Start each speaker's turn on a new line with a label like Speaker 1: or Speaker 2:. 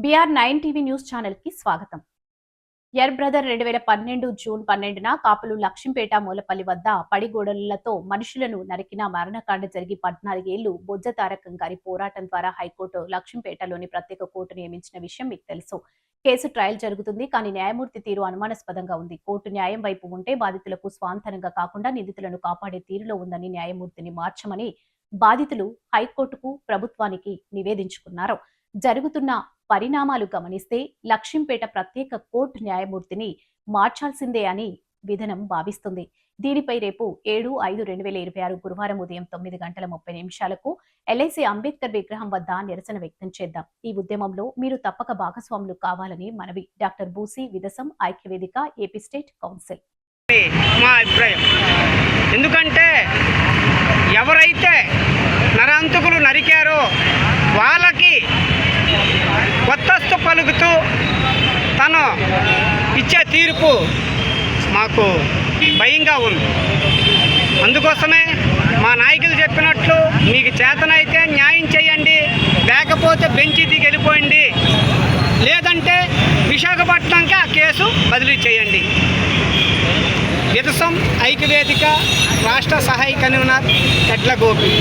Speaker 1: BR9 TV news channel కి స్వాగతం. Your brother 2012 June 12న కాపులు లక్ష్మీపేట మూలపల్లి వద్ద పడిగోడలతో మనుషులను నరికిన మరణకాండ జరిగి 14 ఏళ్లు బొజ్జ తారకం గారి పోరాటం ద్వారా హైకోర్టు లక్ష్మీపేటలోని ప్రత్యేక కోర్టు నియమించిన విషయం మీకు తెలుసు. కేసు ట్రయల్ జరుగుతుంది, కానీ న్యాయమూర్తి తీరు అనుమానాస్పదంగా ఉంది. కోర్టు న్యాయం వైపు ఉంటే బాధితులకు స్వాంతనంగా కాకుండా నిందితులను కాపాడే తీరులో ఉందని న్యాయమూర్తిని మార్చమని బాధితులు హైకోర్టుకు, ప్రభుత్వానికి నివేదించుకున్నారు. జరుగుతున్న పరిణామాలు గమనిస్తే లక్ష్మీపేట ప్రత్యేక కోర్టు న్యాయమూర్తిని మార్చాల్సిందే అని విధానం భావిస్తుంది. దీనిపై రేపు 7/5/2026 గురువారం ఉదయం 9:30 ఎల్ఐసి అంబేద్కర్ విగ్రహం వద్ద నిరసన వ్యక్తం చేద్దాం. ఈ ఉద్యమంలో మీరు తప్పక భాగస్వాములు కావాలని మనవి. డాక్టర్ బూసి విదసం, ఐక్యవేదిక, ఏపీ స్టేట్ కౌన్సిల్.
Speaker 2: మా అభిప్రాయం ఎందుకంటే ఎవరైతే నరాంతకులు నరికారో వాళ్ళకి కొత్తస్తు పలుకుతూ తను ఇచ్చే తీర్పు మాకు భయంగా ఉంది. అందుకోసమే మా నాయకులు చెప్పినట్లు మీకు చేతనైతే న్యాయం చేయండి, లేకపోతే బెంచి దిగి వెళ్ళిపోయండి, లేదంటే విశాఖపట్నంకి ఆ కేసు బదిలీ చేయండి. విదసం ఐక్యవేదిక రాష్ట్ర సహాయ కన్వీనర్ ఎడ్ల గోపి.